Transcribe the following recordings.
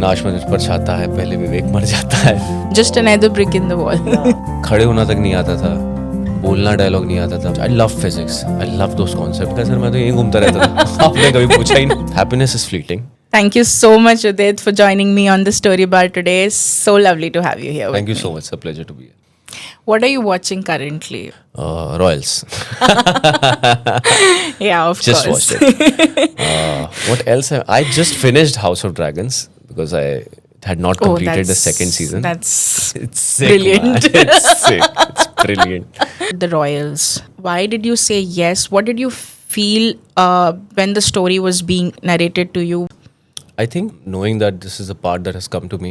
लाश मुझ पर छाता है, पहले विवेक मर जाता है. Just another brick in the wall. खड़े होना तक नहीं आता था, बोलना डायलॉग नहीं आता था. I love physics, I love those concept. Sir मैं तो यहीं घूमता रहता था. आपने कभी पूछा ही नहीं. Happiness is fleeting. Thank you so much, Udit, for joining me on the Story Bar today. It's so lovely to have you here. Thank you with so me. much. It's a pleasure to be here. What are you watching currently? Royals. Yeah, of Just course. watched it. What else? I just finished House of Dragons because I had not completed the second season. That's It's sick, brilliant. man. It's sick. It's brilliant. The Royals. Why did you say yes? What did you feel when the story was being narrated to you? I think knowing that this is a part that has come to me,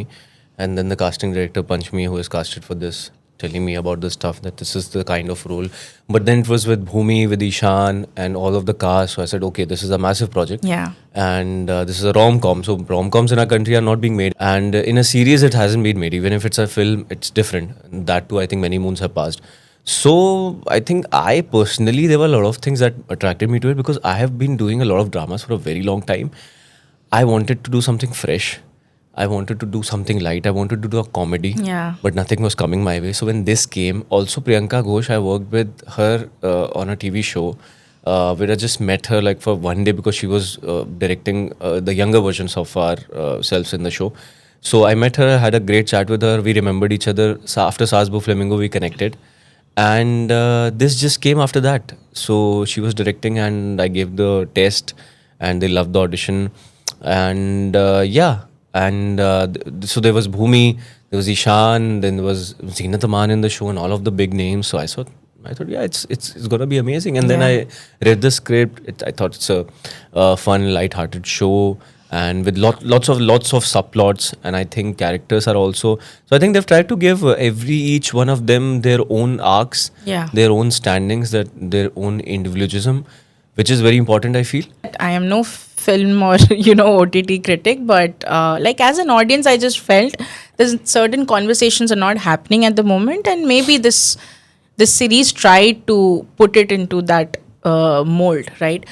and then the casting director Panchmi, who is casted for this, telling me about the stuff, that this is the kind of role. But then it was with Bhumi, with Ishan, and all of the cast. So I said, okay, this is a massive project. Yeah. And this is a rom-com. So rom-coms in our country are not being made. And in a series, it hasn't been made. Even if it's a film, it's different. And that too, I think many moons have passed. So I think I personally, there were a lot of things that attracted me to it because I have been doing a lot of dramas for a very long time. I wanted to do something fresh. I wanted to do something light. I wanted to do a comedy. Yeah. But nothing was coming my way. So when this came, also Priyanka Ghosh, I worked with her on a TV show where I just met her like for one day because she was directing the younger versions of our selves in the show. So I met her, had a great chat with her. We remembered each other. So after Sasbu Flamingo, we connected. And this just came after that. So she was directing and I gave the test and they loved the audition. And so there was Bhumi, there was Ishan, then there was Zeenat Aman in the show and all of the big names. So I thought, yeah, it's gonna be amazing. And then I read the script. I thought it's a fun, light-hearted show, and with lots of subplots. And I think characters are also. So I think they've tried to give each one of them their own arcs, their own standings, their own individualism, which is very important, I feel. I am no film or OTT critic, but like as an audience, I just felt there's certain conversations are not happening at the moment, and maybe this series tried to put it into that mold, right?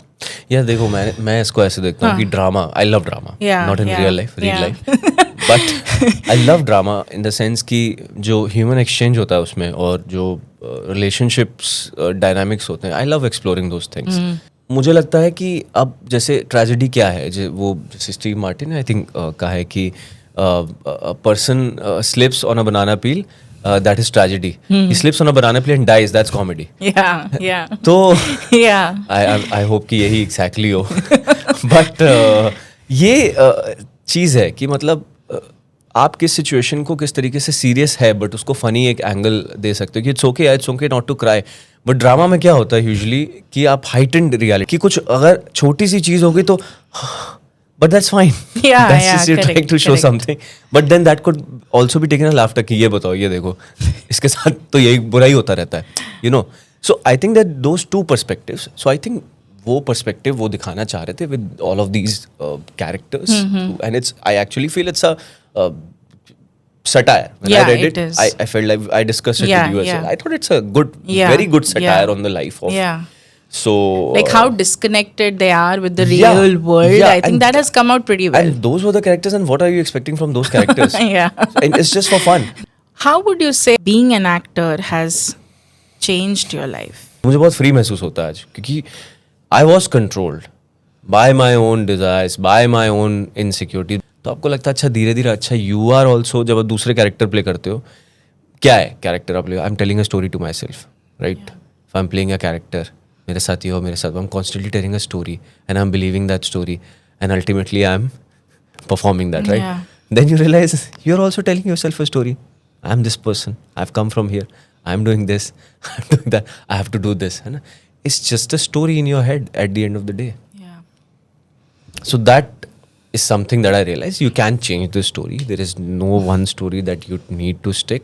Yeah, देखो मैं इसको ऐसे देखता हूँ कि drama, I love drama, not in real life, real life, but I love drama in the sense कि जो human exchange होता है उसमें और जो relationships dynamics होते हैं, I love exploring those things. मुझे लगता है कि अब जैसे ट्रेजेडी क्या है, वो जैसे स्टीव मार्टिन आई थिंक कहा है कि person slips on a banana peel, that is tragedy. He slips on a banana peel and dies. That's comedy. Yeah. तो yeah. I hope कि यही exactly हो. But ये चीज़ है कि मतलब आप किस सिचुएशन को किस तरीके से सीरियस है बट उसको फनी एक एंगल दे सकते हो कि it's okay not to cry. But drama में क्या होता है यूजुअली कि आप हाइटेंड रियलिटी कि कुछ अगर छोटी सी चीज़ होगी तो but that's fine. That's just you're trying to show something. But then that could also be taken as laughter कि ये बताओ, ये देखो, इसके साथ तो यही बुरा ही होता रहता है, So I think that those two perspectives. So I think वो perspective वो दिखाना चाह रहे थे with all of these characters. And I actually feel it's a satire. When I read it, I felt like I discussed it with you as well. I thought it's a good, very good satire on the life of. So like how disconnected they are with the real world. I think that has come out pretty well. And those were the characters, and what are you expecting from those characters? And it's just for fun. How would you say being an actor has changed your life? मुझे बहुत free महसूस होता है आज क्योंकि I was controlled by my own desires, by my own insecurity. तो आपको लगता है अच्छा धीरे धीरे अच्छा you are also जब आप दूसरे कैरेक्टर प्ले करते हो, क्या है कैरेक्टर आप play? I'm telling a story to myself, right? If I'm playing a character, मेरे साथ ही हो मेरे साथ, I'm constantly telling a story and I'm believing that story and ultimately I'm performing that, right? Then you realize you're also telling yourself a story. I'm this person, I've come from here, I'm doing this, I'm doing that, I have to do this. It's just a story in your head at the end of the day. So that is something that I realized you can change the story. There is no one story that you need to stick.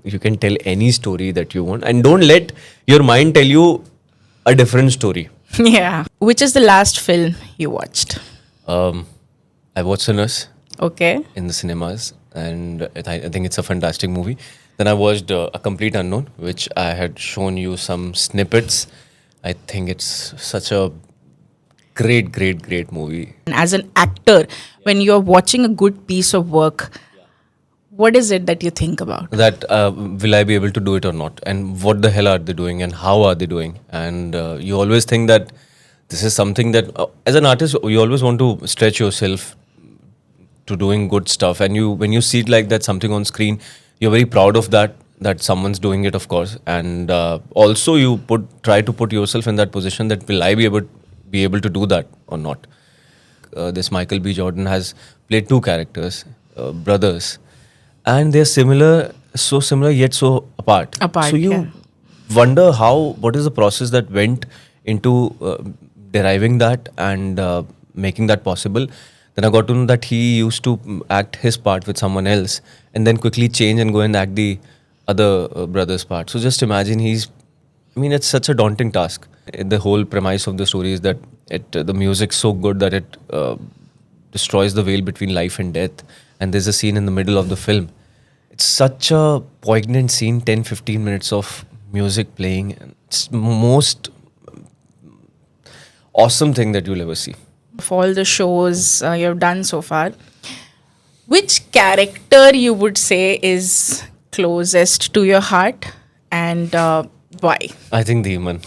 You can tell any story that you want and don't let your mind tell you a different story. Which is the last film you watched? I watched Sinners. Okay. In the cinemas, and I think it's a fantastic movie. Then I watched A Complete Unknown, which I had shown you some snippets. I think it's such a great movie. As an actor, when you're watching a good piece of work, what is it that you think about? That will I be able to do it or not, and what the hell are they doing, and how are they doing? And you always think that this is something that as an artist you always want to stretch yourself to doing good stuff, and you when you see it like that, something on screen, you're very proud of that someone's doing it, of course. And also you try to put yourself in that position, that will I be able to do that or not. This Michael B. Jordan has played two characters, brothers, and they're similar, so similar yet so apart. So you wonder what is the process that went into deriving that and making that possible. Then I got to know that he used to act his part with someone else, and then quickly change and go and act the other brother's part. So just imagine it's such a daunting task. The whole premise of the story is that the music's so good that it destroys the veil between life and death. And there's a scene in the middle of the film. It's such a poignant scene, 10-15 minutes of music playing. It's most awesome thing that you'll ever see. Of all the shows you've done so far, which character you would say is closest to your heart, and why? I think Dhiman.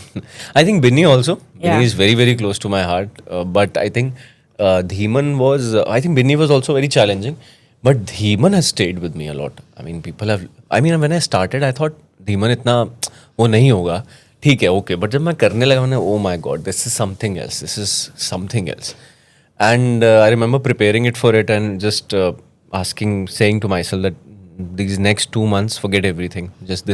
I think Binny also. Yeah. Binny is very, very close to my heart. But I think Dhiman was... I think Binny was also very challenging. But Dhiman has stayed with me a lot. I mean, people have... I mean, when I started, I thought Dhiman itna... वो नहीं होगा. ठीक है, okay. But जब मैं करने लगा, मैंने, oh my God, this is something else. This is something else. And I remember preparing it for it and just saying to myself that these next 2 months, forget everything. Just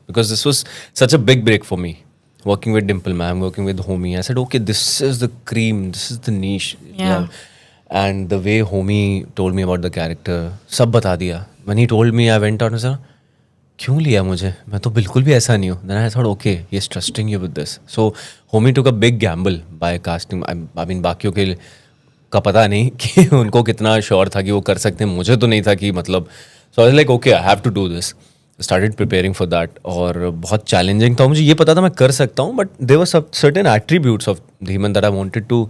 because this was such a big break for me. Working with Dimple ma'am, working with Homie. I said, okay, this is the cream, this is the niche. Yeah. And the way Homie told me about the character, सब बता दिया. When he told me, I went out and said, क्यों लिया मुझे? मैं तो बिल्कुल भी ऐसा नहीं हूँ. Then I thought, okay, he is trusting you with this. So Homie took a big gamble by casting. I mean, बाकियों के का पता नहीं कि उनको कितना श्योर था कि वो कर सकते हैं. मुझे तो नहीं था कि मतलब. So I was like, okay, I have to do this. Started preparing for that. और बहुत challenging था. मुझे ये पता था मैं कर सकता हूँ. But there were certain attributes of Dhiman that I wanted to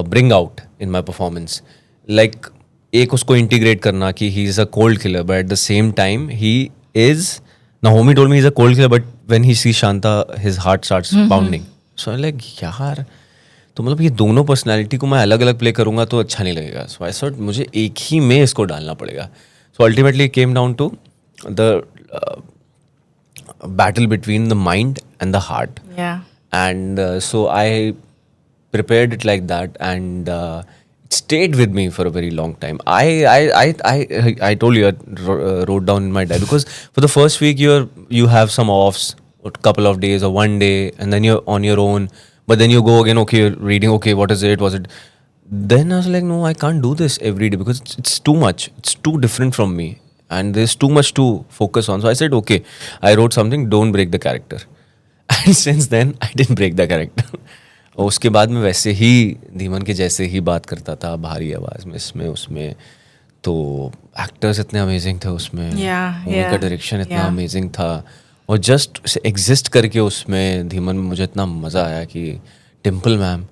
bring out in my performance. Like एक उसको integrate करना कि he is a cold killer, but at the same time he is. Now Homie told me he's a cold killer, but when he sees Shanta, his heart starts pounding. So I'm like, यार तो मतलब ये दोनों personality को मैं अलग अलग play करूँगा तो अच्छा नहीं लगेगा. सो आई थॉट मुझे एक ही में इसको डालना पड़ेगा. So ultimately it came down to the battle between the mind and the heart. And so I prepared it like that, and it stayed with me for a very long time. I told you, I wrote down in my diary, because for the first week you have some offs, a couple of days or one day, and then you're on your own. But then you go again, okay, you're reading, okay, what is it? Was it? Then I was like, no, I can't do this every day because it's too much. It's too different from me, and there's too much to focus on. So I said, okay, I wrote something, don't break the character. And since then, I didn't break the character. और उसके बाद मैं वैसे ही धीमन के जैसे ही बात करता था, भारी आवाज़ में, इसमें उसमें. तो एक्टर्स इतने अमेजिंग थे उसमें. Homie का डायरेक्शन इतना अमेजिंग था, और जस्ट एग्जिस्ट करके उसमें धीमन में मुझे इतना मज़ा आया कि डिम्पल मैम,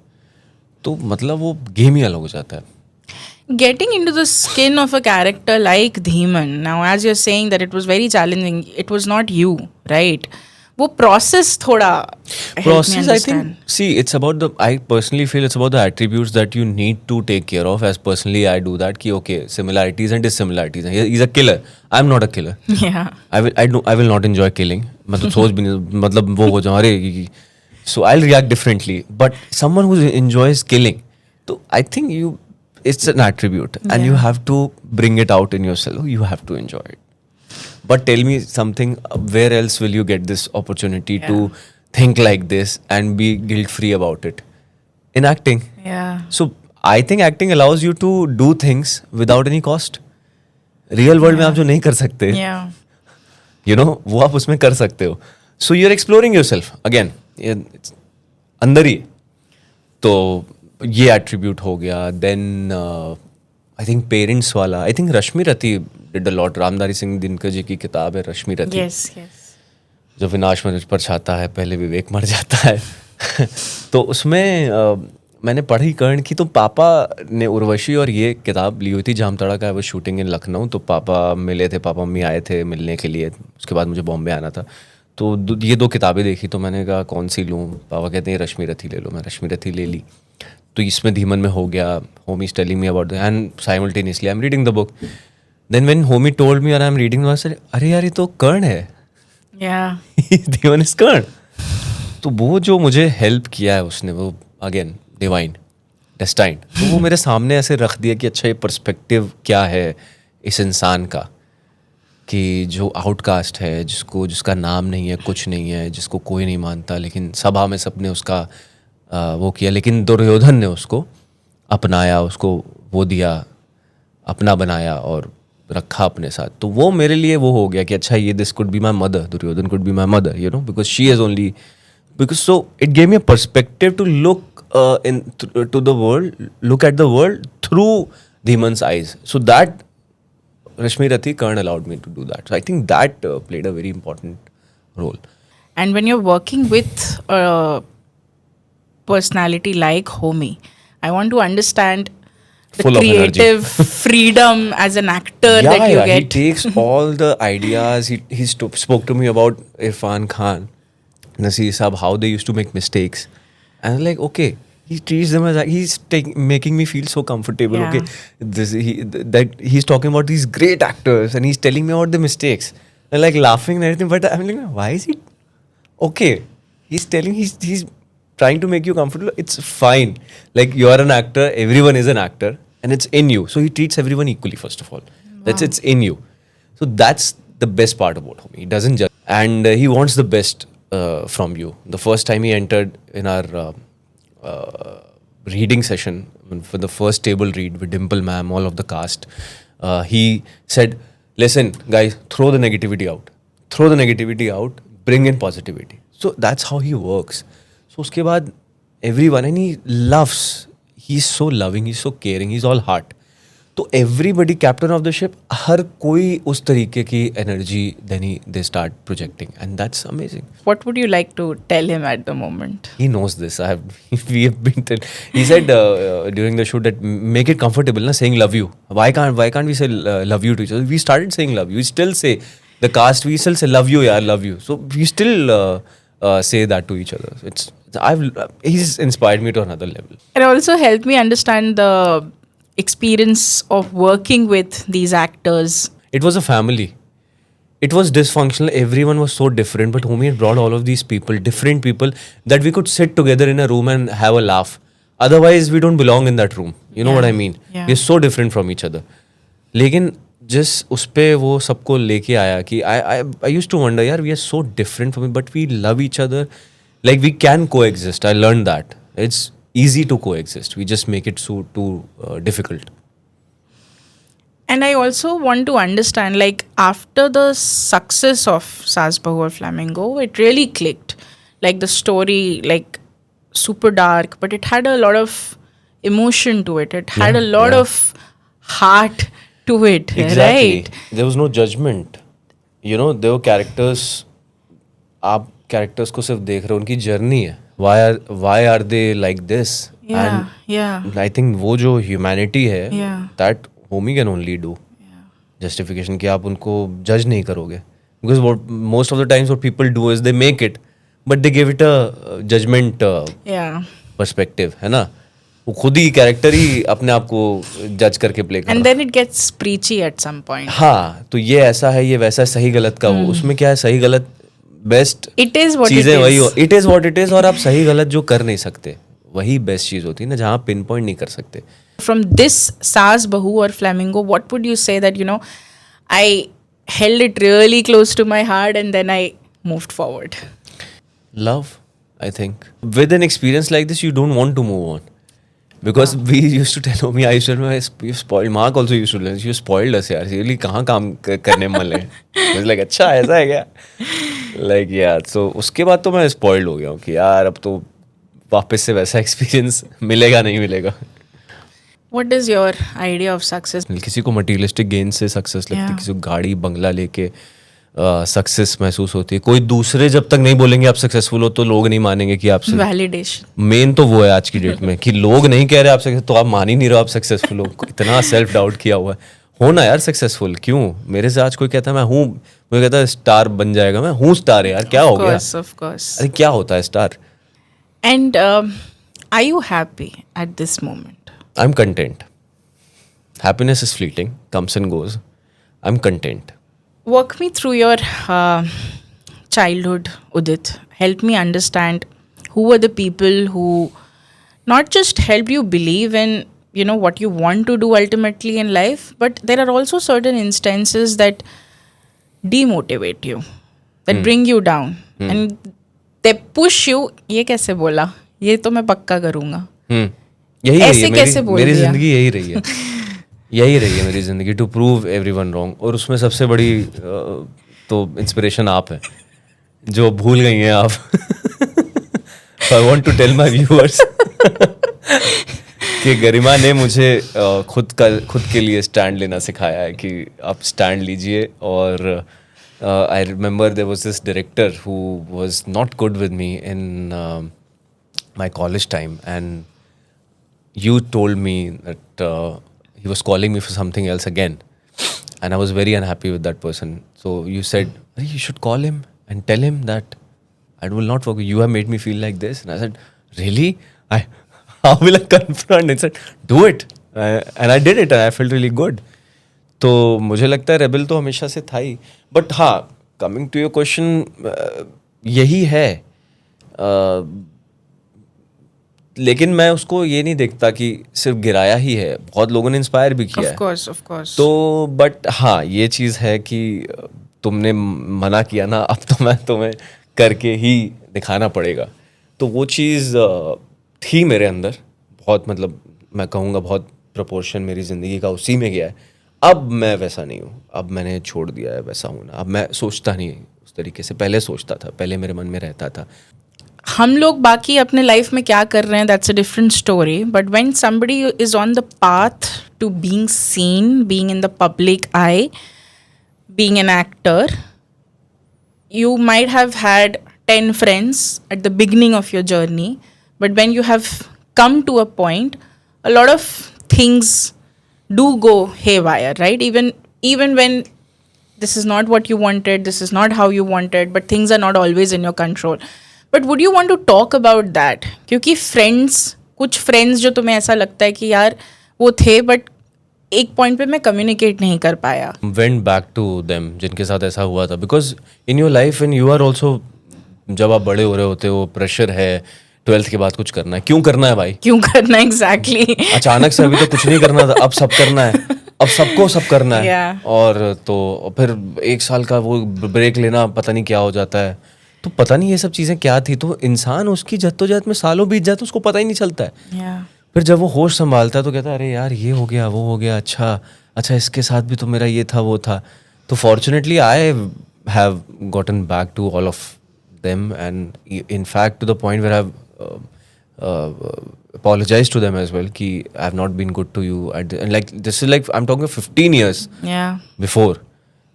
तो मतलब वो गेम ही अलग हो जाता है. Getting into the skin of a character like Dhiman, now as you're saying that it was very challenging, it was not you, right? वो process थोड़ा process, I think, see, it's about I personally feel it's about the attributes that you need to take care of. As personally I do that कि okay, similarities and dissimilarities. He's a killer, I'm not a killer. Yeah. I will not enjoy killing. मैं तो सोच भी नहीं, मतलब वो हो जाऊँ अरे, so I'll react differently. But someone who enjoys killing, so I think it's an attribute, and you have to bring it out in yourself. You have to enjoy it. But tell me something, where else will you get this opportunity to think like this and be guilt-free about it? In acting. Yeah. So I think acting allows you to do things without any cost. Real world में आप जो नहीं कर सकते, you know, वो आप उसमें कर सकते हो. So you're exploring yourself again. अंदर ही. तो ये attribute हो गया. Then I think parents वाला, I think Rashmi Rati did a lot. Ramdhari Singh Dinkar ji की किताब है रश्मि रति. Yes. जो विनाश मुझ पर छाता है, पहले विवेक मर जाता है. तो उसमें मैंने पढ़ी कर्ण की, तो पापा ने उर्वशी और ये किताब ली हुई थी, जामताड़ा का वो शूटिंग इन लखनऊ, तो पापा मिले थे, पापा मम्मी आए थे मिलने के लिए, उसके बाद मुझे बॉम्बे आना था, तो ये 2 किताबें देखी, तो मैंने कहा कौन सी लूँ, पापा कहते हैं रश्मि रथी ले लो, मैं रश्मि रथी ले ली, तो इसमें धीमन में हो गया, Homi is telling me about and simultaneously I am reading the book, then when Homi told me और आई एम रीडिंग, अरे यार ये तो कर्ण है, Yeah. धीमन इज कर्ण। तो वो जो मुझे हेल्प किया है उसने, वो अगेन डिवाइन डेस्टाइन्ड, तो वो मेरे सामने ऐसे रख दिया कि अच्छा ये पर्सपेक्टिव क्या है इस इंसान का, कि जो आउटकास्ट है, जिसका नाम नहीं है, कुछ नहीं है, जिसको कोई नहीं मानता, लेकिन सभा में सबने उसका वो किया, लेकिन दुर्योधन ने उसको अपनाया, उसको वो दिया, अपना बनाया और रखा अपने साथ। तो वो मेरे लिए वो हो गया कि अच्छा ये this could be my mother, Duryodhan could be my mother, you know, because she is only, because so it gave me a perspective to look into the world, look at the world through Demon's eyes. So that Rashmi Rathi Karn allowed me to do that. So I think that played a very important role. And when you're working with a personality like Homi, I want to understand the Full of energy. creative freedom as an actor that you He get. takes all the ideas. He spoke to me about Irfan Khan, Naseer Saab, how they used to make mistakes. And I'm like, okay, he treats them as he's making me feel so comfortable. Yeah. Okay, that he's talking about these great actors and he's telling me about the mistakes. And like laughing and everything, but I'm like, why is he okay? He's telling, he's trying to make you comfortable. It's fine. Like you are an actor, everyone is an actor, and it's in you. So he treats everyone equally. First of all, it's in you. So that's the best part about him. He doesn't judge, and he wants the best from you. The first time he entered in our reading session for the first table read with Dimple ma'am, all of the cast, he said, listen guys, throw the negativity out, bring in positivity. So that's how he works. So uske baad everyone, and he loves, he's so loving, he's so caring, he's all heart. तो everybody captain of the ship, हर कोई उस तरीके की energy then they start projecting, and that's amazing. What would you like to tell him at the moment? He knows this. We have been. He said during the shoot that make it comfortable, na, saying love you. Why can't we say love you to each other? We started saying love you. We still say the cast. We still say love you, yaar, love you. So we still say that to each other. He's inspired me to another level. It also helped me understand the experience of working with these actors. It was a family. It was dysfunctional. Everyone was so different. But Homi had brought all of these people, different people, that we could sit together in a room and have a laugh. Otherwise, we don't belong in that room. You know what I mean? Yeah. We're so different from each other. लेकिन जिस उस पे वो सबको लेके आया कि I used to wonder, यार, we are so different from it, but we love each other. Like we can coexist. I learned that. It's easy to coexist. We just make it so too difficult. And I also want to understand, like, after the success of Saas Bahu or Flamingo, it really clicked. Like, the story, like, super dark, but it had a lot of emotion to it. It had a lot of heart to it, Exactly. right? There was no judgment. You know, there were characters. आप characters को सिर्फ देख रहे हो, उनकी journey है. Why are they like this? Yeah, yeah. And I think वो जो humanity है, Yeah. that Homi can only do. Justification कि आप उनको judge नहीं करोगे. Because most of the times what people do is they make it, but they give it a judgment Yeah. perspective, है ना? वो खुद ही character ही अपने आप को judge करके play कर And रहा है. then it gets preachy at some point. हाँ, तो ये ऐसा है, ये वैसा है, सही गलत का वो, उसमें क्या है, सही गलत best It is what it चीजें वही is. It is what it is, और आप सही गलत जो कर नहीं सकते वही बेस्ट चीज होती है ना, जहाँ पिन पॉइंट नहीं कर सकते. From this Saas Bahu or Flamingo, what would you say that, you know, I held it really close to my heart and then I moved forward? Love, I think. With an experience like this, you don't want to move on. Because we used to tell me, I used to tell me, you spoiled. Mark also used to tell us, you spoiled us, यार. Really, कहाँ काम करने मन लगे? I was like, अच्छा ऐसा है क्या? Like yeah. So उसके बाद तो मैं spoiled हो गया हूँ कि यार अब तो वापस से वैसा experience मिलेगा नहीं मिलेगा. What is your idea of success? किसी को मटीरियलिस्टिक गेन से सक्सेस लगती है, Yeah. किसी को गाड़ी बंगला लेके सक्सेस महसूस होती है। कोई दूसरे जब तक नहीं बोलेंगे आप सक्सेसफुल हो तो लोग नहीं मानेंगे कि आप वैलिडेशन। मेन तो वो है आज की डेट में कि लोग नहीं कह रहे आप सक्सेस, तो आप मान ही नहीं रहे हो आप सक्सेसफुल हो। इतना सेल्फ डाउट किया हुआ है। हो ना यार सक्सेसफुल, क्यों? मेरे से आज कोई कहता है मैं हूँ, मुझे कहता है स्टार बन जाएगा, मैं हूँ स्टार यार, क्या हो गया? Of course. अरे क्या होता है star? And are you happy at this moment? I'm content. Happiness is fleeting, comes and goes. I'm content. Walk me through your childhood, Udit. Help me understand who were the people who not just helped you believe in, you know, what you want to do ultimately in life, but there are also certain instances that demotivate you, that bring you down, and they push you. ये कैसे बोला? ये तो मैं पक्का करूँगा. यही ऐसे रही है कैसे बोल मेरी दिया? जिंदगी, यही रही है यही रही है मेरी जिंदगी, टू प्रूव एवरीवन रॉन्ग। और उसमें सबसे बड़ी तो इंस्पिरेशन आप हैं जो भूल गई हैं आप। I want to tell my viewers कि गरिमा ने मुझे खुद के लिए स्टैंड लेना सिखाया है कि आप स्टैंड लीजिए। और I remember there was this director who was not good with me in my college time, and you told me that he was calling me for something else again, and I was very unhappy with that person. So you said, you should call him and tell him that I will not work. You have made me feel like this. And I said, really? How will I confront? And said, do it. And I did it, and I felt really good. तो मुझे लगता है rebel तो हमेशा से था ही। But हाँ, coming to your question, यही है। लेकिन मैं उसको ये नहीं देखता कि सिर्फ गिराया ही है, बहुत लोगों ने इंस्पायर भी किया है। Of course. तो बट हाँ, ये चीज़ है कि तुमने मना किया ना, अब तो मैं तुम्हें करके ही दिखाना पड़ेगा। तो वो चीज़ थी मेरे अंदर बहुत, मतलब मैं कहूँगा बहुत प्रोपोर्शन मेरी ज़िंदगी का उसी में गया है। अब मैं वैसा नहीं हूँ, अब मैंने छोड़ दिया है वैसा होना। अब मैं सोचता नहीं उस तरीके से, पहले सोचता था, पहले मेरे मन में रहता था। हम लोग बाकी अपने लाइफ में क्या कर रहे हैं, that's a different story. But when somebody is on the path to being seen, being in the public eye, being an actor, you might have had 10 friends at the beginning of your journey, but when you have come to a point, a lot of things do go haywire, right? Even when this is not what you wanted, this is not how you wanted, but things are not always in your control. But would you want to talk about that? क्योंकि friends, कुछ friends जो तुम्हें ऐसा लगता है कि यार वो थे but एक पॉइंट पे मैं कम्युनिकेट नहीं कर पाया. Went back to them जिनके साथ ऐसा हुआ था, because in your life when you are also, जब आप बड़े हो रहे होते हो, प्रेशर है 12th के बाद कुछ करना है, क्यों करना है भाई? क्यों करना एग्जैक्टली? अचानक से अभी तो कुछ नहीं करना था, अब सब करना है, अब सबको सब करना है. Yeah. और तो फिर एक साल का वो ब्रेक लेना पता नहीं क्या हो जाता है, तो पता नहीं ये सब चीज़ें क्या थी. तो इंसान उसकी जद्दोजहद में सालों बीत जाते, उसको पता ही नहीं चलता है. Yeah. फिर जब वो होश संभालता है तो कहता है अरे यार ये हो गया, वो हो गया, अच्छा इसके साथ भी तो मेरा ये था वो था. तो fortunately I have gotten back to all of them, and in fact to the point where I have apologized to them as well कि I have not been good to you and like this is like I'm talking 15 years Yeah. before,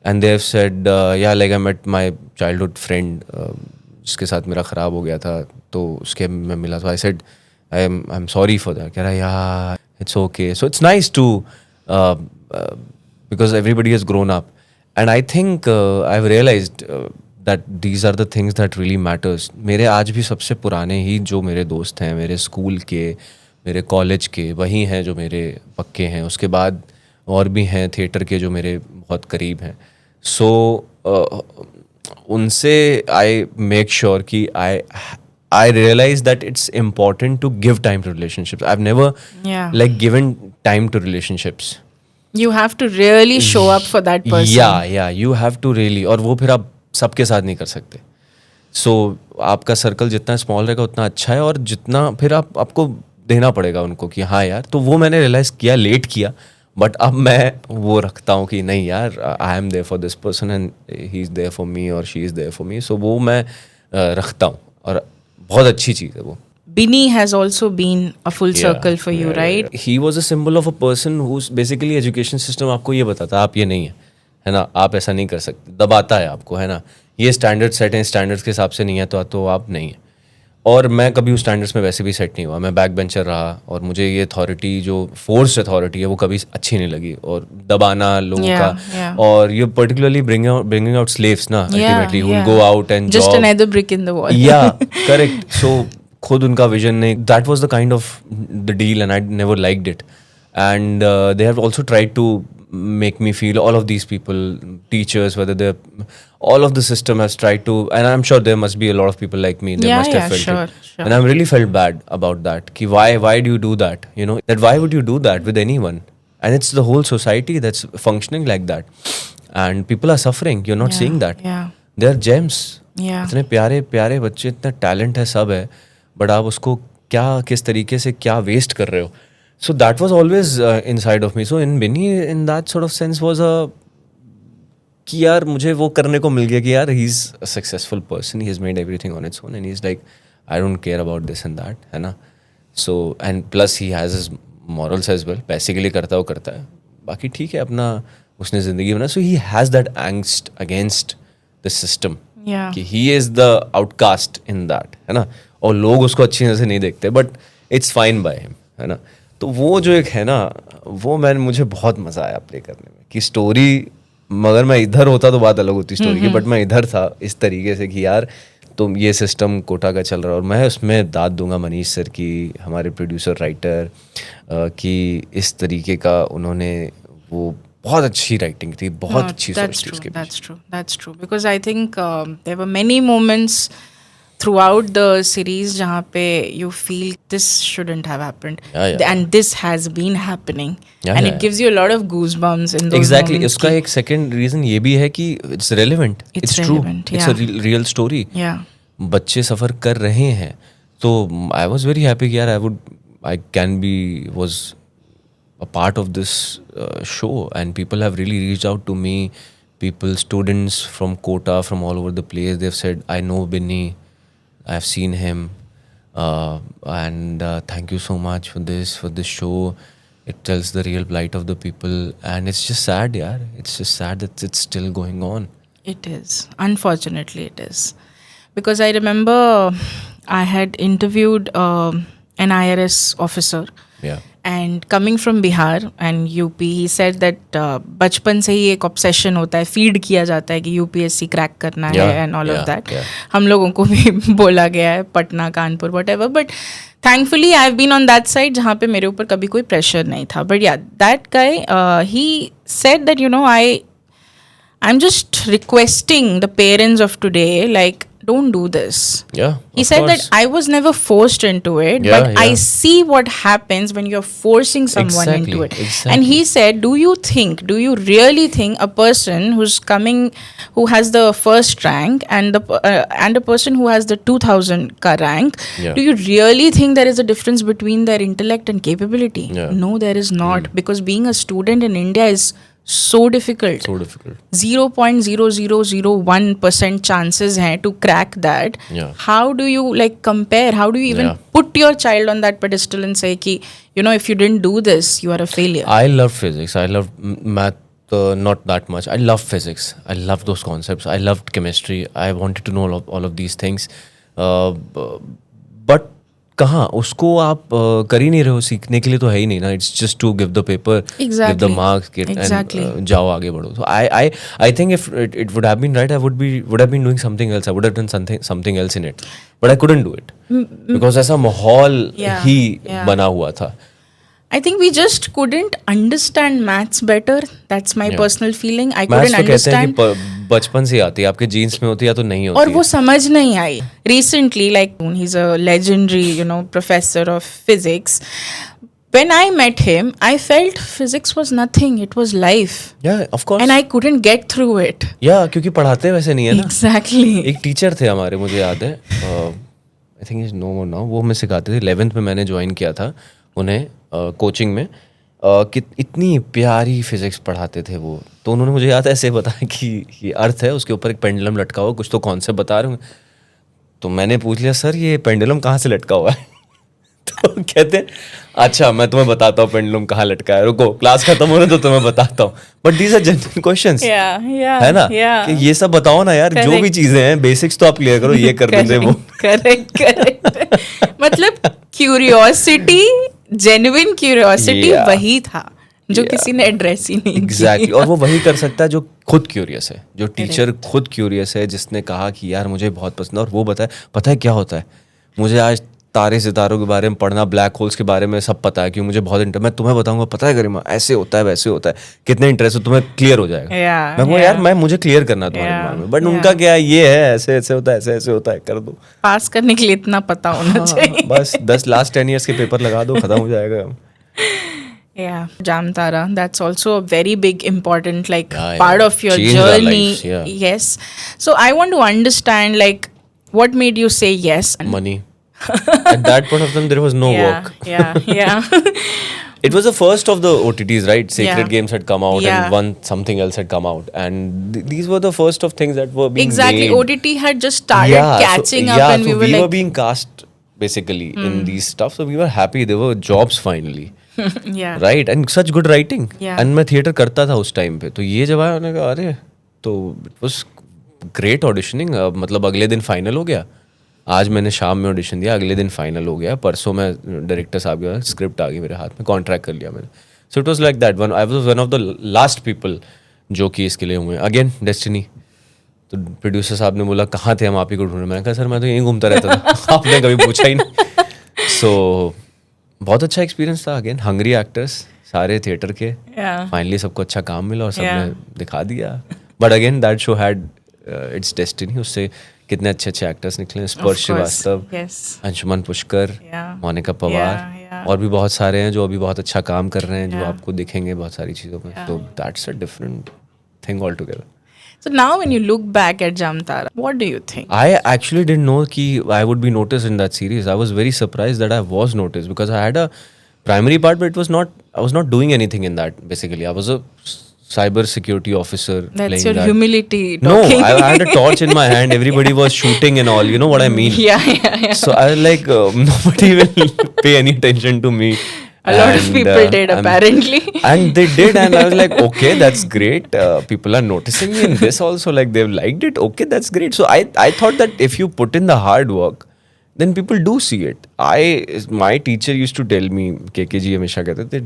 and they have said yeah like I met my childhood friend जिसके साथ मेरा ख़राब हो गया था, तो उसके मैं मिला, तो I said I'm sorry for that. कह रहा यार it's okay. So it's nice to because everybody has grown up, and I think I've realized that these are the things that really matters. मेरे आज भी सबसे पुराने ही जो मेरे दोस्त हैं, मेरे स्कूल के, मेरे कॉलेज के, वही हैं जो मेरे पक्के हैं. उसके बाद और भी हैं थिएटर के जो मेरे बहुत करीब हैं. सो उनसे आई मेक श्योर कि I realize that it's important to give time to relationships. I've never Yeah. like given time to relationships. You have to really show up for that person. Yeah, you have to really. और वो फिर आप सबके साथ नहीं कर सकते. So आपका सर्कल जितना स्मॉल रहेगा उतना अच्छा है, और जितना फिर आपको देना पड़ेगा उनको कि हाँ यार. तो वो मैंने रियलाइज किया, लेट किया, बट अब मैं वो रखता हूँ कि नहीं यार, I am there for this person and he is there for me और she is there for me. So वो मैं रखता हूँ, और बहुत अच्छी चीज़ है वो. Binny has also been a full circle for you, right? He was a symbol of a person who's basically education system आपको ये बताता है आप ये नहीं है. है ना, आप ऐसा नहीं कर सकते, दबाता है आपको, है ना, ये स्टैंडर्ड सेट हैं, स्टैंडर्ड्स के हिसाब से नहीं है तो आप नहीं है। और मैं कभी उस स्टैंडर्ड्स में वैसे भी सेट नहीं हुआ, मैं बैक बेंचर रहा, और मुझे ये अथॉरिटी जो फोर्स्ड अथॉरिटी है वो कभी अच्छी नहीं लगी, और दबाना लोगों Yeah, का, yeah. और ये पर्टिकुलरली bringing out slaves ना, ultimately who will yeah. go out and Just job. another brick in the wall. Yeah, correct. So खुद उनका विजन नहीं, that was the kind of the deal and I never liked it. And they have also tried to make me feel, all of these people, teachers, whether they're, all of the system has tried to, and I'm sure there must be a lot of people like me, they Yeah, must have yeah, felt sure, it. sure. And I'm really felt bad about that. Ki why do you do that? You know, that why would you do that with anyone? And it's the whole society that's functioning like that. And people are suffering. You're not Yeah, seeing that. yeah. They're gems. Yeah. इतने प्यारे प्यारे बच्चे, इतना talent है, सब है, but आप उसको क्या, किस तरीके से क्या वेस्ट कर रहे हो. So that was always inside of me. So in being in that sort of sense was a कि यार मुझे वो करने को मिल गया कि यार he is a successful person, he has made everything on its own and he is like I don't care about this and that, है ना. So and plus he has his morals as well, पैसे के लिए करता है वो करता है, बाकी ठीक है अपना उसने ज़िंदगी बना. So he has that angst against the system Yeah. कि he is the outcast in that, है ना, और लोग उसको अच्छी नज़र से नहीं देखते, but it's fine by him, है ना. तो वो जो एक है ना, वो मुझे बहुत मज़ा आया प्ले करने में, कि स्टोरी, मगर मैं इधर होता तो बात अलग होती स्टोरी की, बट मैं इधर था इस तरीके से कि यार तो ये सिस्टम कोटा का चल रहा है, और मैं उसमें दाद दूंगा मनीष सर की, हमारे प्रोड्यूसर राइटर की, इस तरीके का उन्होंने, वो बहुत अच्छी राइटिंग थी, बहुत अच्छी सोच थी उसके पीछे. That's true. Because I think there were many moments throughout the series जहाँ पे you feel this shouldn't have happened. Yeah. And this has been happening. Yeah, and yeah, it gives you a lot of goosebumps in those Exactly. moments. इसका एक second reason ये भी है कि it's relevant, It's it's true, relevant, it's a real story. Yeah. बच्चे सफ़र कर रहे हैं, तो आई वॉज वेरी हैप्पी कि यार I can be was a part of this show, and people have really reached out to me, people, students from Kota, from all over the place. They've said, I know Binny, I've seen him, and thank you so much for this show. It tells the real plight of the people, and it's just sad, yeah, it's just sad that it's still going on. It is. Unfortunately, it is. Because I remember I had interviewed an IRS officer. Yeah. And coming from Bihar and UP, he said that बचपन से ही एक obsession होता है, feed किया जाता है कि UPSC crack करना है एंड ऑल ऑफ दैट. हम लोगों को भी बोला गया है, Patna, Kanpur, whatever. But thankfully I have been on that side जहाँ पे मेरे ऊपर कभी कोई प्रेशर नहीं था. But yeah, that guy, he said that, you know, I'm just requesting the parents of today, like, don't do this. Yeah. He said that I was never forced into it, Yeah, but I see what happens when you're forcing someone Exactly, into it. exactly. And he said, do you really think a person who's coming, who has the first rank and a person who has the 2000 ka rank, Yeah. do you really think there is a difference between their intellect and capability? Yeah. No, there is not, because being a student in India is so difficult. So difficult. 0.0001% chances हैं to crack that. Yeah. How do you like compare? How do you even Yeah. put your child on that pedestal and say कि, you know, if you didn't do this, you are a failure? I love physics. I love math, not that much. I love physics. I love those concepts. I loved chemistry. I wanted to know all of these things. But कहाँ उसको आप कर ही नहीं रहे हो, सीखने के लिए तो है ही नहीं ना. It's just to give the paper, give the marks, and जाओ आगे बढ़ो. So I think if it would have been right, I would have been doing something else. I would have done something else in it, but I couldn't do it because ऐसा माहौल ही बना हुआ था. I think we just couldn't understand maths better. That's my personal feeling. I couldn't तो कहते हैं understand. कि बचपन से आती है, आपके जीन्स में होती है या तो नहीं होती और है. वो समझ नहीं आई. Recently, like he's a legendary, you know, professor of physics. When I met him, I felt physics was nothing. It was life. Yeah, of course. And I couldn't get through it. Yeah, क्योंकि पढ़ाते वैसे नहीं है ना. Exactly. एक teacher थे हमारे, मुझे याद है, I think is no more now, वो हमें सिखाते थे. 11th में मैंने ज्वाइन किया था उन्हें कोचिंग में, कि इतनी प्यारी फिजिक्स पढ़ाते थे वो. तो उन्होंने मुझे याद है ऐसे बताया कि ये अर्थ है, उसके ऊपर एक पेंडुलम लटका हुआ, कुछ तो कॉन्सेप्ट बता रहे हूँ. तो मैंने पूछ लिया, सर ये पेंडुलम कहाँ से लटका हुआ है? कहते हैं अच्छा मैं तुम्हें बताता हूँ पेंडुलम कहाँ लटका है, रुको क्लास खत्म होने तो तुम्हें बताता हूँ. But these are genuine questions, है ना, कि ये सब बताओ ना यार. जो भी चीजें हैं बेसिक्स तो आप क्लियर करो, ये कर देंगे वो. करेक्ट. मतलब क्यूरियोसिटी, जेन्युइन क्यूरियोसिटी वही था जो किसी ने एड्रेस ही नहीं. एग्जैक्टली. और वो वही कर सकता है जो खुद क्यूरियस है, जो टीचर खुद क्यूरियस है, जिसने कहा कि यार मुझे बहुत पसंद है. और वो बताए, पता है क्या होता है, मुझे आज तारे सितारों के बारे में पढ़ना, ब्लैक होल्स के बारे में सब पता है, क्योंकि मुझे बहुत इंटरेस्ट. मैं तुम्हें बताऊंगा, पता है गरिमा ऐसे होता है वैसे होता है, कितने इंटरेस्ट है तुम्हें क्लियर हो जाएगा. मैं कहूँ यार मैं मुझे क्लियर करना है तुम्हारे दिमाग में. बट उनका क्या है, ये है ऐसे ऐसे होता है, ऐसे ऐसे होता है, कर दो. पास करने के लिए इतना पता होना चाहिए. बस 10 years के पेपर लगा दो, खत्म हो जाएगा. Yeah, Jamtara. That's also a very big, important, like Yeah, part yeah. of your Changed our journey. lives, yeah. Yes. So I want to understand, like, what made you say yes? Money. At that point of time, there was no work. Yeah. It was the first of the OTTs, right? Sacred Yeah. Games had come out, Yeah. and one something else had come out, and these were the first of things that were being Exactly. made. OTT had just started catching up, and so we were like, being cast basically in these stuff, so we were happy. There were jobs finally. yeah. Right and such good writing. Yeah. And मैं theatre करता था उस time पे, तो ये जब आया मैंने कहा अरे, तो इट वाज ग्रेट ऑडिशनिंग. मतलब अगले दिन फाइनल हो गया. आज मैंने शाम में ऑडिशन दिया, अगले दिन फाइनल हो गया, परसों मैं डायरेक्टर साहब के स्क्रिप्ट आ गई मेरे हाथ में, कॉन्ट्रैक्ट कर लिया मैंने. So it was like that. I was one of the last people जो कि इसके लिए हुए. Again destiny. तो प्रोड्यूसर साहब ने बोला कहाँ थे, हम आप ही को ढूंढ. मैंने कहा सर मैं तो यहीं घूमता रहता था. आपने कभी पूछा ही नहीं. सो बहुत अच्छा एक्सपीरियंस था. अगेन हंग्री एक्टर्स सारे थिएटर के. Yeah. फाइनली सबको अच्छा काम मिला और सबने Yeah. दिखा दिया. But again that show had it's destiny. उससे कितने अच्छे अच्छे एक्टर्स निकले. स्पर्श Srivastava, Yes. Anshuman Pushkar, Yeah. Monika Pawar, Yeah. और भी बहुत सारे हैं जो अभी बहुत अच्छा काम कर रहे हैं, जो Yeah. आपको दिखेंगे बहुत सारी चीज़ों में. तो that's a different thing all together. So now, when you look back at Jamtara, what do you think? I actually didn't know कि I would be noticed in that series. I was very surprised that I was noticed because I had a primary part, but I was not doing anything in that. Basically, I was a cyber security officer. That's playing your that. humility No, talking. I had a torch in my hand. Everybody was shooting and all. You know what I mean? Yeah. So I was like, nobody will pay any attention to me. A lot of people did, apparently. And they did, and I was like, okay, that's great. People are noticing me in this also. Like they've liked it. Okay, that's great. So I thought that if you put in the hard work, then people do see it. My teacher used to tell me, KKG हमेशा कहते थे,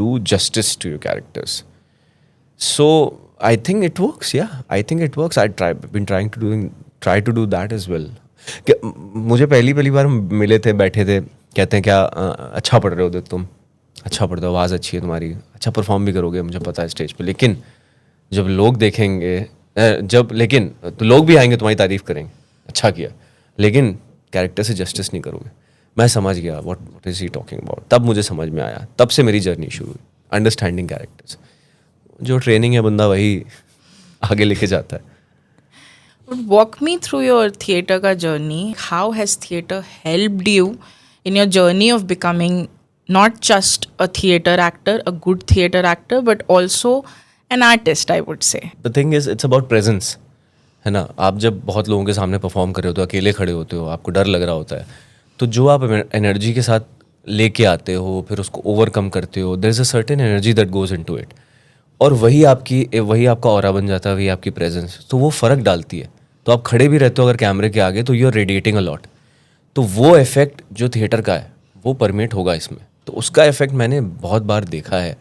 do justice to your characters. So I think it works. Yeah, I think it works. Been trying to try to do that as well. मुझे पहली बार मिले थे, बैठे थे, कहते हैं क्या अच्छा पढ़ रहे हो तुम, अच्छा पढ़ते हो, आवाज़ अच्छी है तुम्हारी, अच्छा परफॉर्म भी करोगे, मुझे पता है स्टेज पे. लेकिन जब लोग देखेंगे, तो लोग भी आएंगे तुम्हारी तारीफ करेंगे, अच्छा किया, लेकिन कैरेक्टर से जस्टिस नहीं करोगे. मैं समझ गया what is he talking about. तब मुझे समझ में आया, तब से मेरी जर्नी शुरू हुई, अंडरस्टैंडिंग कैरेक्टर्स. जो ट्रेनिंग है बंदा वही आगे लेके जाता है. Walk me through your theatre ka journey. How has theatre helped you in your journey of becoming not just a theatre actor, a good theatre actor, but also an artist, I would say? The thing is it's about presence, है ना. आप जब बहुत लोगों के सामने perform कर रहे होते हो, अकेले खड़े होते हो, आपको डर लग रहा होता है, तो जो आप एनर्जी के साथ लेके आते हो, फिर उसको ओवरकम करते हो, there is a certain energy that goes into it, और वही आपका ऑरा बन जाता है, वही आपकी प्रेजेंस. तो वो फ़र्क डालती है. तो आप खड़े भी रहते हो अगर कैमरे के आगे, तो you are radiating a lot. तो वो इफेक्ट जो थिएटर का है वो परमेट होगा इसमें. तो उसका इफेक्ट मैंने बहुत बार देखा है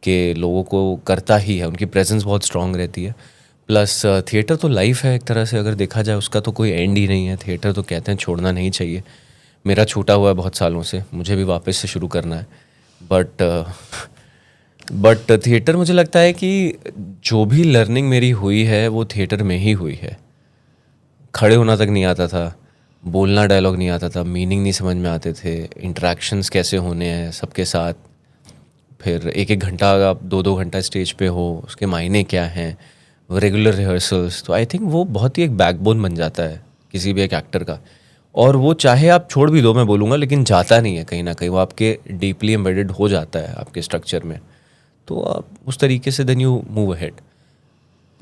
कि लोगों को करता ही है, उनकी प्रेजेंस बहुत स्ट्रांग रहती है. प्लस थिएटर तो लाइफ है एक तरह से, अगर देखा जाए उसका तो कोई एंड ही नहीं है. थिएटर तो कहते हैं छोड़ना नहीं चाहिए. मेरा छूटा हुआ है बहुत सालों से, मुझे भी वापस से शुरू करना है. बट थिएटर मुझे लगता है कि जो भी लर्निंग मेरी हुई है वो थिएटर में ही हुई है. खड़े होना तक नहीं आता था, बोलना डायलॉग नहीं आता था, मीनिंग नहीं समझ में आते थे, इंटरेक्शंस कैसे होने हैं सबके साथ, फिर एक घंटा आप 2 घंटा स्टेज पे हो, उसके मायने क्या हैं, रेगुलर रिहर्सल्स. तो आई थिंक वो बहुत ही एक बैकबोन बन जाता है किसी भी एक एक्टर का. और वो चाहे आप छोड़ भी दो, मैं बोलूँगा, लेकिन जाता नहीं है कहीं ना कहीं, वो आपके डीपली एम्बेडेड हो जाता है आपके स्ट्रक्चर में. तो आप उस तरीके से then you move ahead.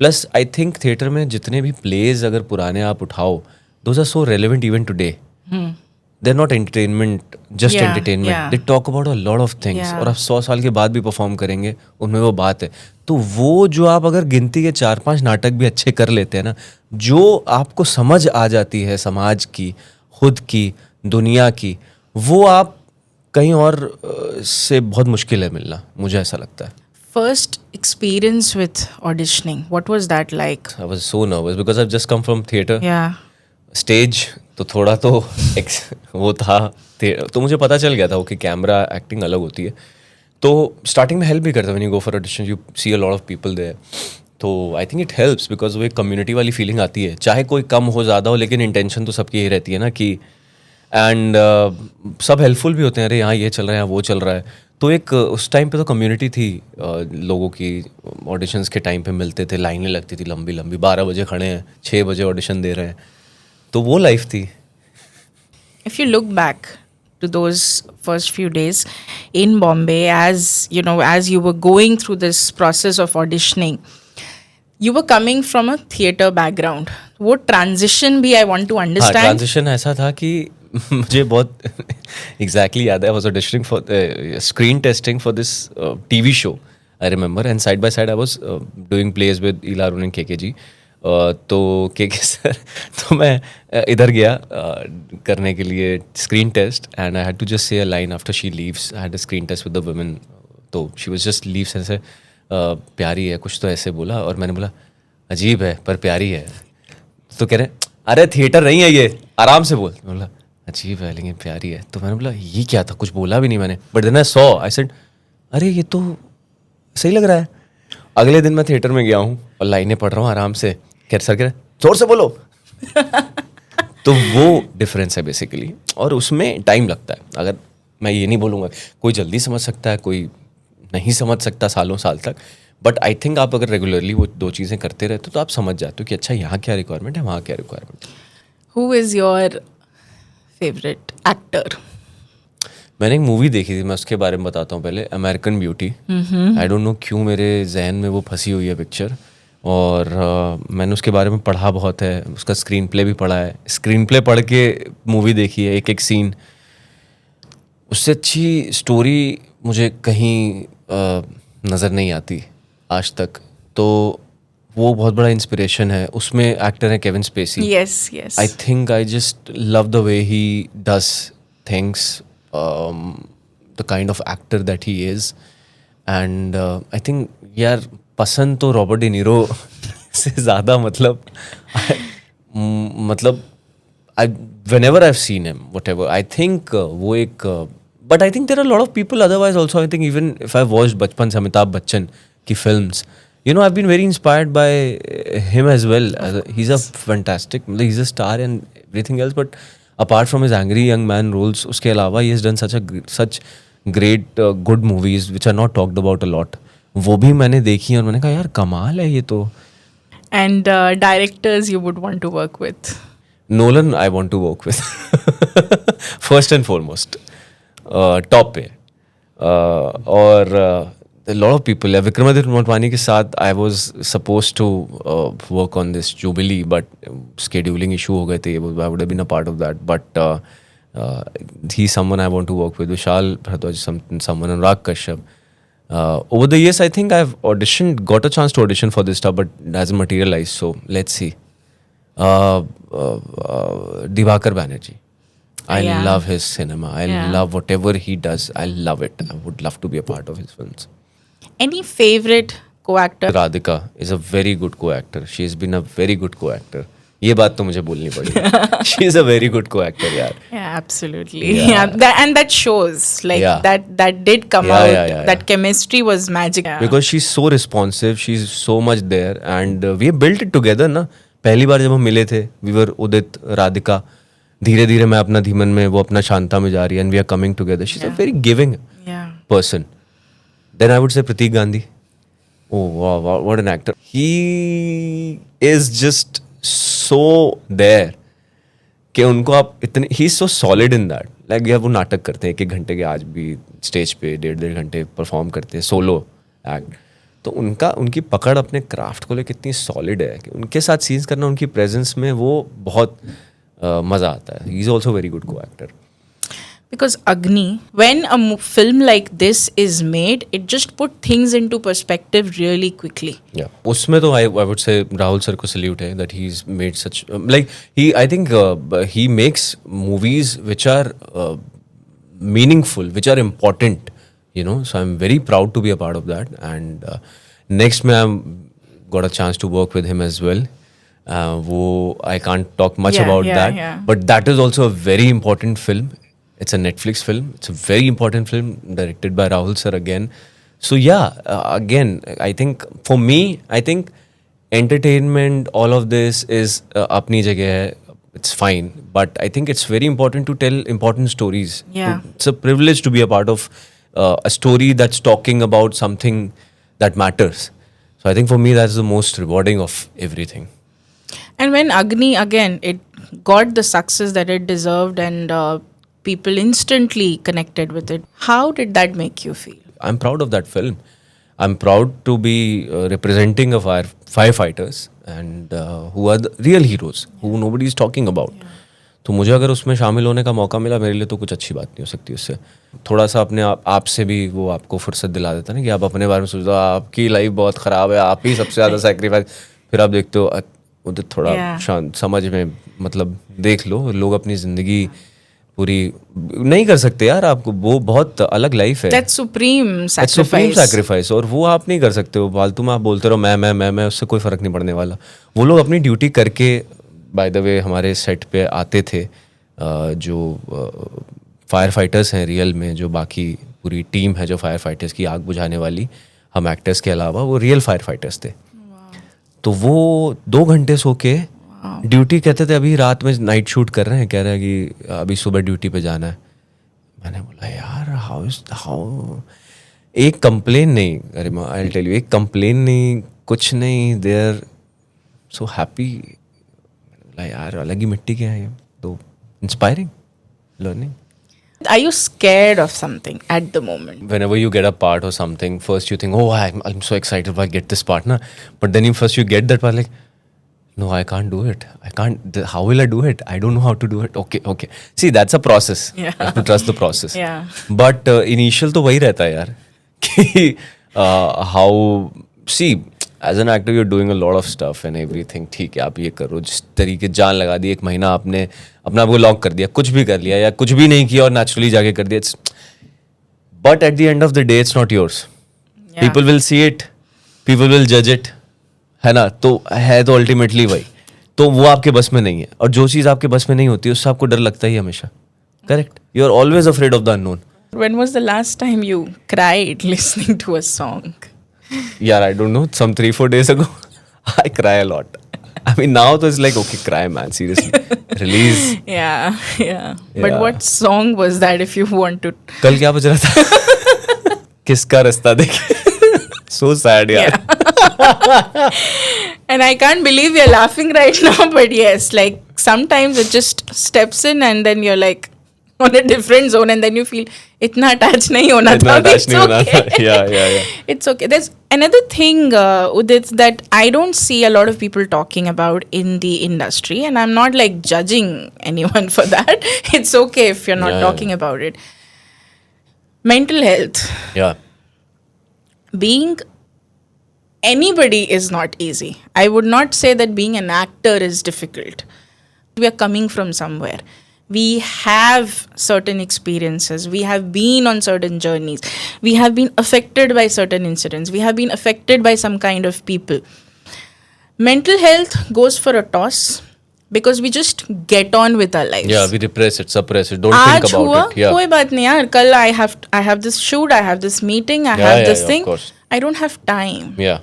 Plus I think theatre में जितने भी प्लेज अगर पुराने आप उठाओ, those are so relevant even today. they're not entertainment, just Yeah, entertainment. yeah. They talk about a lot of things. Yeah. और आप 100 साल के बाद भी परफॉर्म करेंगे, उनमें वो बात है. तो वो जो आप अगर गिनती के 4-5 नाटक भी अच्छे कर लेते हैं ना, जो आपको समझ आ जाती है समाज की, खुद की, दुनिया की, वो आप कहीं और से बहुत मुश्किल है मिलना, मुझे ऐसा लगता है. First experience with auditioning, what was that like? I was so nervous because I've just come from theatre. Yeah. Stage तो थोड़ा तो वो था, तो मुझे पता चल गया था कि कैमरा एक्टिंग अलग होती है. तो स्टार्टिंग में हेल्प भी करता है. When you go for audition you see a lot of people there. तो I think it helps because वो एक कम्युनिटी वाली फीलिंग आती है, चाहे कोई कम हो ज़्यादा हो, लेकिन इंटेंशन तो सबकी यही रहती है ना कि एंड सब हेल्पफुल भी होते हैं. अरे यहाँ ये चल रहा है, यहाँ वो चल रहा है. तो एक उस टाइम पे तो कम्युनिटी थी लोगों की. ऑडिशंस के टाइम पे मिलते थे, लाइनें लगती थी लंबी लंबी, 12 बजे खड़े हैं, 6 बजे ऑडिशन दे रहे हैं. तो वो लाइफ थी. If you look back to those first few days in Bombay, as you know, as you were going through this process of auditioning, you were coming from a theatre background. What transition भी I want to हाँ, understand. Transition ऐसा था कि मुझे बहुत exactly याद है. I was auditioning for screen testing for this TV show, I remember, and side by side I was doing plays with Ila Arun and K G. तो के सर तो मैं इधर गया करने के लिए screen test, and I had to just say a line after she leaves. I had a screen test with the women. तो शी वाज जस्ट लीव्स ऐसे, प्यारी है कुछ तो ऐसे बोला, और मैंने बोला अजीब है पर प्यारी है. तो कह रहे अरे थिएटर नहीं है ये, आराम से बोल. बोला अजीब है लेकिन प्यारी है. तो मैंने बोला ये क्या था, कुछ बोला भी नहीं मैंने. But then I saw, I said अरे ये तो सही लग रहा है. अगले दिन मैं थिएटर में गया हूँ और लाइनें पढ़ रहा हूँ आराम से. सर कह रहे जोर से बोलो. तो वो डिफरेंस है बेसिकली, और उसमें टाइम लगता है. अगर मैं ये नहीं बोलूँगा, कोई जल्दी समझ सकता है, कोई नहीं समझ सकता सालों साल तक. बट आई थिंक आप अगर रेगुलरली वो 2 चीज़ें करते रहते हो तो आप समझ जाते हो कि अच्छा यहाँ क्या रिक्वायरमेंट है, वहाँ क्या रिक्वायरमेंट है. Who is your favorite actor? मैंने एक मूवी देखी थी, मैं उसके बारे में बताता हूँ पहले. American beauty. I don't know क्यों मेरे जहन में वो फंसी हुई है पिक्चर, और मैंने उसके बारे में पढ़ा बहुत है. उसका स्क्रीन प्ले भी पढ़ा है. स्क्रीन प्ले पढ़ के मूवी देखी है, एक एक सीन. उससे अच्छी स्टोरी मुझे कहीं नज़र नहीं आती आज तक. तो वो बहुत बड़ा इंस्पिरेशन है. उसमें एक्टर है Kevin Spacey. Yes, yes. I think I just love the way he does things, the kind of actor that he is, and I think यार पसंद तो रॉबर्ट डी नीरो से ज़्यादा मतलब whenever I've seen him, whatever, I think वो एक but I think there are a lot of people otherwise also. I think even if I've watched बचपन से अमिताभ बच्चन की films, you know, I've been very inspired by him as well. He's a fantastic, he's a star and everything else, but apart from his angry young man roles, उसके अलावा he has done such great good movies which are not talked about a lot. वो भी मैंने देखी और मैंने कहा यार कमाल है ये तो. And directors you would want to work with? Nolan I want to work with first and foremost, top पे. और a lot of people, Vikramaditya Motwani के साथ I was supposed to work on this Jubilee, but scheduling issue हो गए थे. I would have been a part of that, but he's someone I want to work with. Vishal Bharadwaj, someone, Anurag Kashyap. Over the years I think I've got a chance to audition for this stuff, but it hasn't materialized, so let's see. Divakar Banerjee, I Yeah. love his cinema. I Yeah. love whatever he does. I love it. I would love to be a part of his films. Any favorite co-actor? Radhika is a very good co-actor. She's been a very good co-actor. ये बात तो मुझे बोलनी पड़ी. She is a very good co-actor, यार. Yeah, absolutely. Yeah. Yeah, and that shows like Yeah. that did come Yeah, out. yeah. That chemistry was magic. Yeah. Because she's so responsive, she's so much there, and we have built it together ना. पहली बार जब हम मिले थे, we were उदित, राधिका. धीरे धीरे मैं अपना धीमन में, वो अपना शांता में जा रही है, and we are coming together. She's a very giving Yeah. person. Then I would say Pratik Gandhi. Oh wow, what an actor. He is just so there कि उनको आप इतने, he is so solid in that. Like यार वो नाटक करते हैं 1 घंटे के, आज भी स्टेज पे 1.5 घंटे परफॉर्म करते हैं सोलो एक्ट. तो उनकी पकड़ अपने क्राफ्ट को लेकर कितनी सॉलिड है कि उनके साथ सीन्स करना, उनकी प्रेजेंस में वो बहुत मज़ा आता है. He is also very good को actor. Because Agni, when a film like this is made, it just put things into perspective really quickly. Yeah, उसमें तो I would say Rahul sir को salute है that he's made such like I think he makes movies which are meaningful, which are important, you know. So I'm very proud to be a part of that. And next में I'm got a chance to work with him as well. वो I can't talk much about that, but that is also a very important film. It's a Netflix film. It's a very important film directed by Rahul sir again. So yeah, again, I think for me, I think entertainment, all of this is apni jagah hai. It's fine, but I think it's very important to tell important stories. Yeah. It's a privilege to be a part of a story that's talking about something that matters. So I think for me, that's the most rewarding of everything. And when Agni, again, it got the success that it deserved, and people instantly connected with it. How did that make you feel? I'm proud of that film. I'm proud to be representing a firefighters and who are the real heroes, who nobody is talking about. तो मुझे अगर उसमें शामिल होने का मौका मिला, मेरे लिए तो कुछ अच्छी बात नहीं हो सकती उससे. थोड़ा सा अपने आप से भी वो आपको फुर्सत दिला देता है ना कि आप अपने बारे में सोचते हो आपकी लाइफ बहुत ख़राब है, आप ही सबसे ज़्यादा सेक्रीफाइस. फिर आप देखते हो उधर थोड़ा शांत समझ में मतलब देख लो, लोग अपनी ज़िंदगी पूरी नहीं कर सकते यार. आपको वो बहुत अलग लाइफ है. That supreme sacrifice. Supreme sacrifice. और वो आप नहीं कर सकते हो. फालतू में आप बोलते रहो मैं, उससे कोई फ़र्क नहीं पड़ने वाला. वो लोग अपनी ड्यूटी करके, बाय द वे हमारे सेट पे आते थे जो फायर फाइटर्स हैं रियल में, जो बाकी पूरी टीम है जो फायर फाइटर्स की आग बुझाने वाली, हम एक्टर्स के अलावा वो रियल फायर फाइटर्स थे. तो वो 2 घंटे सो के ड्यूटी, कहते थे अभी रात में नाइट शूट कर रहे हैं, कह रहे हैं कि अभी सुबह ड्यूटी पे जाना है. मैंने बोला यार हाउ एक कंप्लेन नहीं, अरे आई टेल यू, एक कंप्लेन नहीं, कुछ नहीं, दे आर सो हैप्पी. बोला यार अलग ही मिट्टी के हैं ये तो. Inspiring learning. Are you scared of something at the moment? Whenever you get a part or something, first you think, oh, I'm so excited if I get this part, na. But then you get that part, like, no, I can't do it. I can't. How will I do it? I don't know how to do it. Okay. See, that's a process. Yeah. You have to trust the process. Yeah. But initial तो वही रहता है यार कि how see as an actor you're doing a lot of stuff and everything. ठीक है, आप ये करो, जिस तरीके जान लगा दी, 1 महीना आपने अपना आपको लॉक कर दिया, कुछ भी कर लिया या कुछ भी नहीं किया और नेचुरली जाके कर दिया. But at the end of the day, it's not yours. Yeah. People will see it. People will judge it. है ना. तो है तो अल्टीमेटली वही. तो वो आपके बस में नहीं है. और जो चीज़ आपके बस में नहीं होती उससे आपको डर लगता ही हमेशा. Correct. You are always afraid of the unknown. When was the last time you cried listening to a song? Yeah, I don't know. Some 3-4 days ago, I cry a lot. I mean, now it's like, okay, cry, man. Seriously, release. Yeah. But what song was that? If you want to. कल क्या बज रहा था? किसका रास्ता देखे? So sad, यार. And I can't believe you're laughing right now, but yes, like sometimes it just steps in and then you're like on a different zone and then you feel इतना attached नहीं होना था. इतना attached नहीं होना था. Yeah. It's okay. There's another thing, Udit, that I don't see a lot of people talking about in the industry, and I'm not like judging anyone for that. It's okay if you're not talking about it. Mental health. Yeah. Being anybody is not easy. I would not say that being an actor is difficult. We are coming from somewhere. We have certain experiences. We have been on certain journeys. We have been affected by certain incidents. We have been affected by some kind of people. Mental health goes for a toss because we just get on with our lives. Yeah, we repress it, suppress it. Don't think about हुआ, it. Yeah. कोई बात नहीं यार. कल I have this shoot. I have this meeting. I have this thing. Of course. I don't have time. Yeah.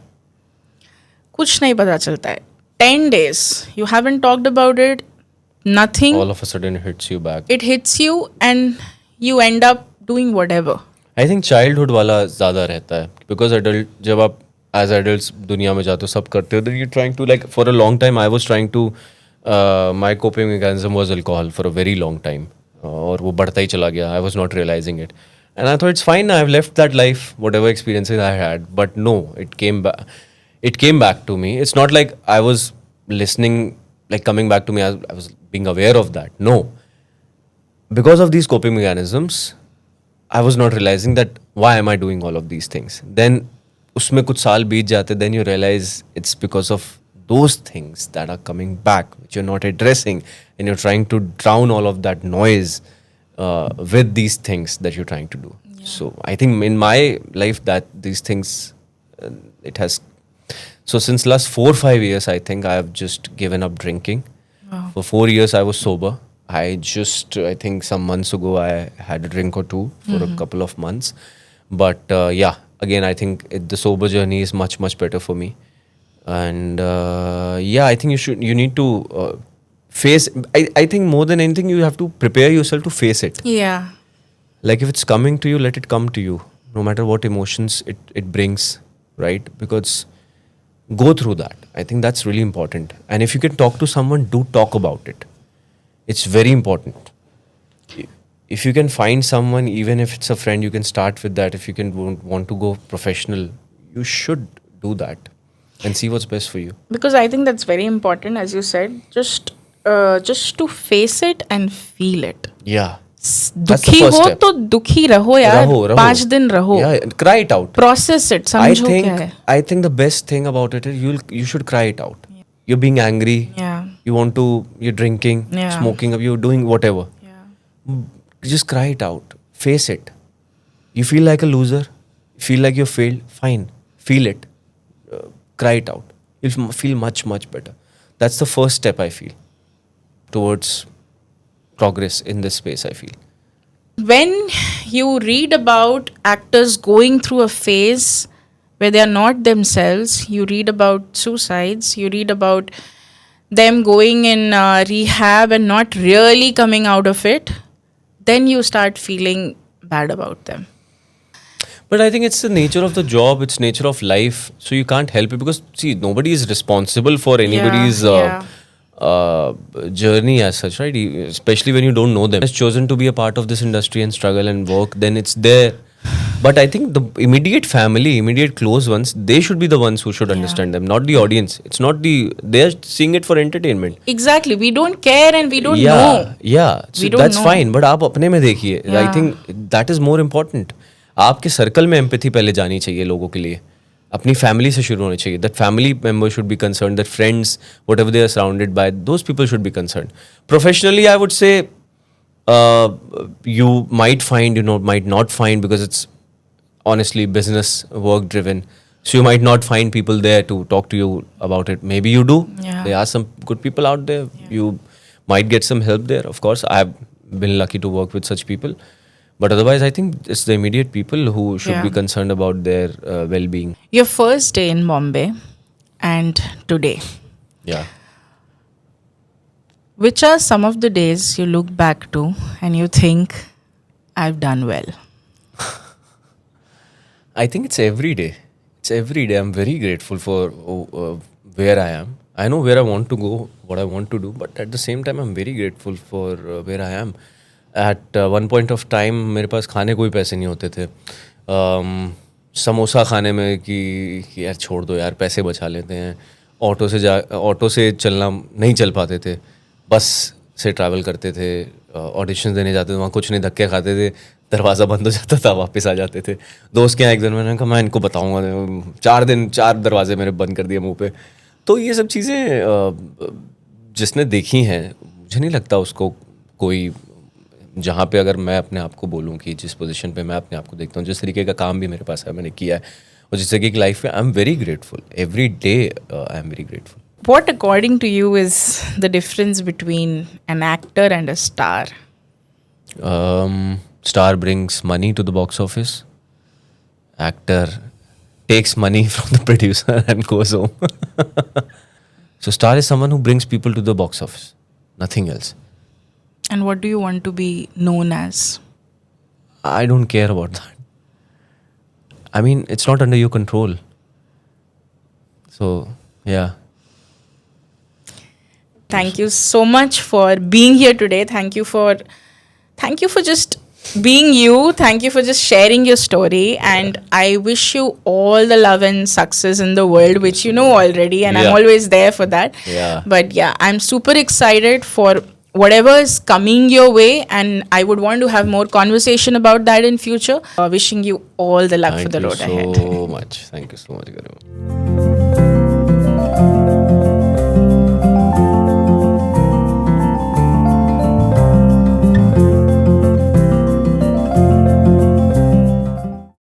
कुछ नहीं पता चलता है. 10 days you haven't talked about it. Nothing. All of a sudden it hits you back. It hits you and you end up doing whatever. I think childhood वाला ज़्यादा रहता है because adult जब आप as adults दुनिया में जाते हो सब करते हो, then you're trying to like for a long time I was trying to my coping mechanism was alcohol for a very long time और वो बढ़ता ही चला गया. I was not realizing it and I thought it's fine, I've left that life, whatever experiences I had, but no, it came back to me. It's not like I was listening, like coming back to me, I was being aware of that. No, because of these coping mechanisms, I was not realizing that why am I doing all of these things. Then उसमें कुछ साल बीत जाते, then you realize it's because of those things that are coming back, which you're not addressing, and you're trying to drown all of that noise with these things that you're trying to do. So I think in my life that these things, it has. So since last 4-5 years, I think I have just given up drinking. Wow. For 4 years, I was sober. I think some months ago, I had a drink or two for a couple of months. But yeah, again, I think the sober journey is much, much better for me. And yeah, I think you need to face, I think more than anything, you have to prepare yourself to face it. Yeah. Like if it's coming to you, let it come to you, no matter what emotions it brings, right? Because go through that. I think that's really important. And if you can talk to someone, do talk about it. It's very important. If you can find someone, even if it's a friend, you can start with that. If you can want to go professional, you should do that and see what's best for you. Because I think that's very important, as you said. Just to face it and feel it. Yeah. That's the दुखी first हो step. तो दुखी रहो यार. रहो. 5 दिन रहो. Yeah, cry it out. Process it. समझो क्या है. I think the best thing about it is you should cry it out. You're being angry. Yeah. You're drinking, Yeah. smoking, you're doing whatever. Yeah. Just cry it out. Face it. You feel like a loser. Feel like you failed. Fine. Feel it. Cry it out. You'll feel much, much better. That's the first step, I feel, towards progress in this space, I feel. When you read about actors going through a phase where they are not themselves, you read about suicides, you read about them going in rehab and not really coming out of it, then you start feeling bad about them. But I think it's the nature of the job, it's nature of life, so you can't help it because, see, nobody is responsible for anybody's journey as such, right? Especially when you don't know them. Has chosen to be a part of this industry and struggle and work, then it's there. But I think the immediate family, immediate close ones, they should be the ones who should understand them, not the audience. It's not they're seeing it for entertainment. Exactly. We don't care and we don't Yeah, know. yeah. So We don't that's know. fine. But आप अपने में देखिए. I Yeah. think that is more important. आपके circle में empathy पहले जानी चाहिए लोगों के लिए. अपनी फैमिली से शुरू होनी चाहिए. That family member should be concerned. That friends, whatever they are surrounded by, those people should be concerned. Professionally, I would say you might find, might not find, because it's honestly business work driven. So you might not find people there to talk to you about it. Maybe you do. Yeah. There are some good people out there. You might get some help there. Of course, I have been lucky to work with such people. But otherwise, I think it's the immediate people who should Yeah. be concerned about their well-being. Your first day in Bombay and today, Yeah. which are some of the days you look back to and you think, I've done well? I think it's every day. It's every day. I'm very grateful for where I am. I know where I want to go, what I want to do, but at the same time, I'm very grateful for where I am. At one point of time, मेरे पास खाने कोई पैसे नहीं होते थे. समोसा खाने में कि यार छोड़ दो यार, पैसे बचा लेते हैं. ऑटो से चलना नहीं चल पाते थे. बस से ट्रैवल करते थे. ऑडिशंस देने जाते थे, वहाँ कुछ नहीं, धक्के खाते थे, दरवाज़ा बंद हो जाता था, वापस आ जाते थे. दोस्त के यहाँ एक दिन मैंने कहा मैं इनको बताऊँगा. 4 दरवाजे मेरे बंद कर दिए मुँह पे. तो ये सब चीज़ें जिसने देखी हैं, मुझे नहीं लगता उसको कोई, जहाँ पे अगर मैं अपने आप को बोलूँ कि जिस पोजीशन पे मैं अपने आप को देखता हूँ, जिस तरीके का काम भी मेरे पास है, मैंने किया है, और जिस तरीके की लाइफ में, I am very grateful. Every day I am very grateful. What, according to you, is the difference between an actor and a star? Star brings money to the box office. Actor takes money from the producer and goes home. So star is someone who brings people to the box office. Nothing else. And what do you want to be known as? I don't care about that. I mean, it's not under your control. So, yeah. Thank you so much for being here today. Thank you for just being you. Thank you for just sharing your story. And I wish you all the love and success in the world, which you know already. And I'm Yeah. always there for that. Yeah. But yeah, I'm super excited for whatever is coming your way, and I would want to have more conversation about that in future. Wishing you all the luck for Thank the you road ahead. so much. Thank you so much, Garima.